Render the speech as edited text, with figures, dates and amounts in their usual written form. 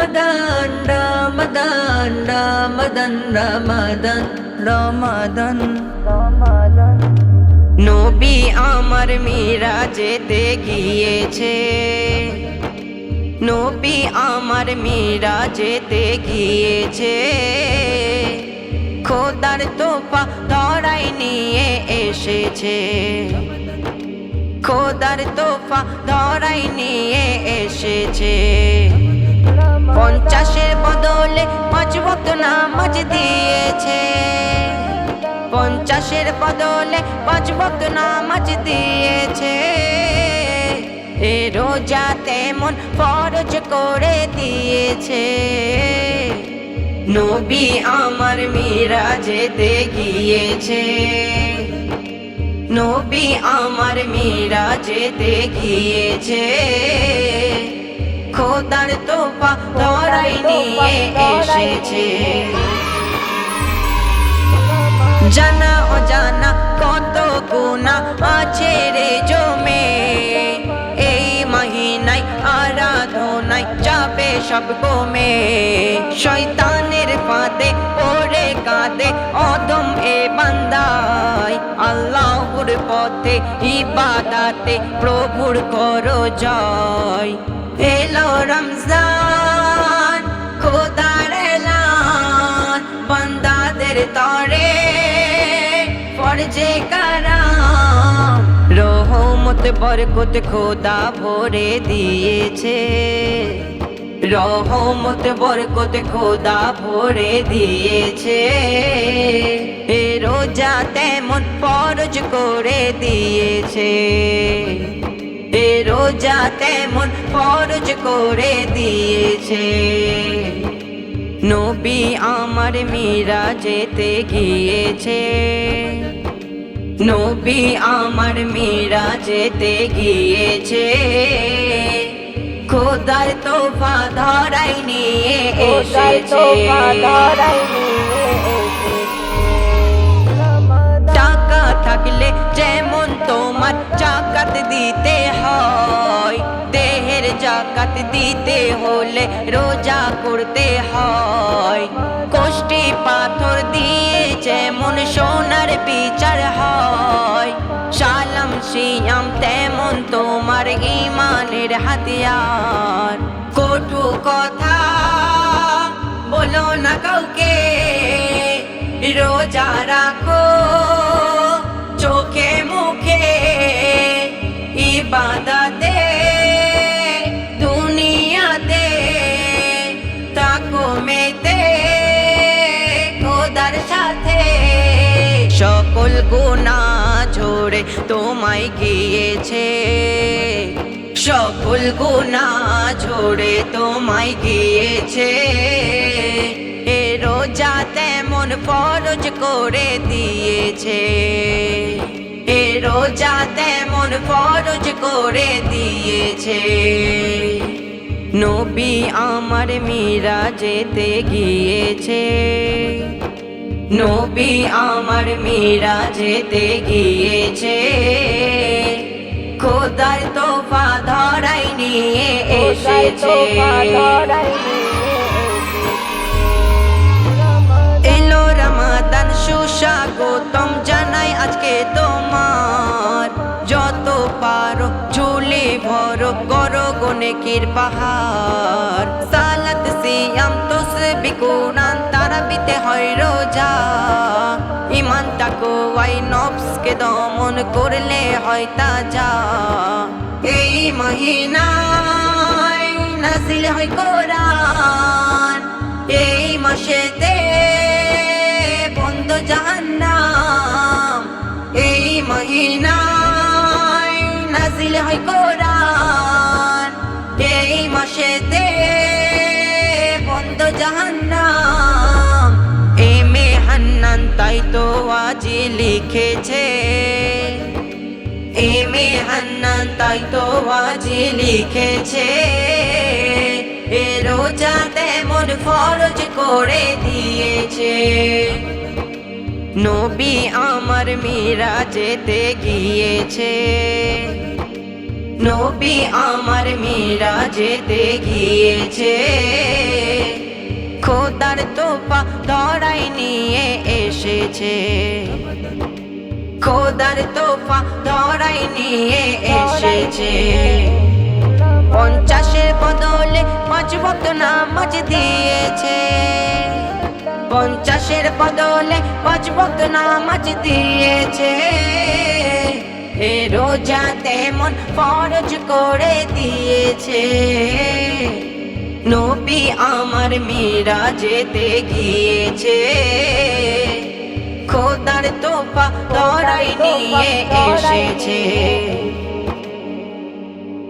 রমাদান রমাদান রমাদান রমাদান রমাদান রমাদান নবী আমার মিরাজেতে গিয়েছে নবী আমার মিরাজেতে গিয়েছে খোদার তোফা ধরাই নিয়ে এসেছে খোদার তোফা ধরাই নিয়ে এসেছে 50-এর বদলে 5 ওয়াক্ত নামাজ দিয়েছে 50-এর বদলে 5 ওয়াক্ত নামাজ দিয়েছে এ রোজা তেমন ফরজ করে দিয়েছে নবী আমার মিরাজেতে গিয়েছে নবী আমার মিরাজেতে গিয়েছে খোদার তোফা ধরাই নিয়ে এসেছে জানা অজানা কত গুনাহ আছে রে জমে এই মহিনায় আরাধনায় যাবে সব কমে শয়তানের ফাঁদে পড়ে কাঁদে অদম এ বান্দায় আল্লাহর পথে ইবাদতে প্রভুর করো জয় এলো রমজান খোদার এলান বান্দাদের তরে ফরজে কারাম রহমত বরকত খোদা ভরে দিয়েছে রহমত বরকত খোদা ভরে দিয়েছে এ রোজা তেমন ফরজ করে দিয়েছে এ রোজা তেমন ফরজ করে দিয়েছে নবী আমার মিরাজেতে গিয়েছে নবী আমার মিরাজেতে গিয়েছে খোদার তোফা ধরাই নিয়ে এসেছে টাকা থাকলে যেমন তোমার জাকাত দিতে হয় দেহের জাকাত দিতে হলে রোজা করতে হয় কোষ্টি পাথর দিয়ে যেমন সোনার বিচার হয় সালাম সিয়াম তেমন তোমার ঈমানের হাতিয়ার কটু কথা বলো না কাউকে রোজা রাখো চোখে মুখে ইবাদতে দুনিয়াতে তাকো মেতে খোদার সাথে সকল গুনাহ ঝরে তোমায় গিয়েছে সকল গুনাহ ঝরে তোমায় গিয়েছে এ রোজা তেমন ফরজ করে দিয়েছে এ রোজা তেমন ফরজ করে দিয়েছে নবী আমার মিরাজেতে গিয়েছে নবী আমার মিরাজেতে গিয়েছে খোদার তোফা ধরাই নিয়ে এসেছে এলো রমাদান সুস্বাগতম জানাই আজকে তোমার যত পারো ঝুলি ভরো করো নেকির পাহাড় সালাত সিয়াম তাসবিহ কুরআন তারাবিতে হয় রোজা ঈমান তাকওয়া নফসকে দমন করলে হয় তাজা এই মহিনায় নাযিল হয় কোরআন এই মাসেতে বন্ধ জাহান্নাম এই মহিনায় নাযিল হয় কোরআন এই মাসেতে বন্ধ জাহান্নাম এমে হান্নান তাই তো আজ লিখেছে এমে হান্নান তাই তো আজ লিখেছে এ রোজা তেমন ফরজ করে দিয়েছে নবী আমার মিরাজেতে গিয়েছে নবী আমার মিরাজেতে গিয়েছে তোফা ধরাই নিয়ে এসেছে, খোদার তোফা ধরাই নিয়ে এসেছে। 50-এর বদলে 5 ওয়াক্ত নামাজ দিয়েছে, 50-এর বদলে 5 ওয়াক্ত নামাজ দিয়েছে। এ রোজা তেমন ফরজ করে দিয়েছে, নবী আমার মিরাজেতে গিয়েছে, খোদার তোফা ধরাই নিয়ে এসেছে।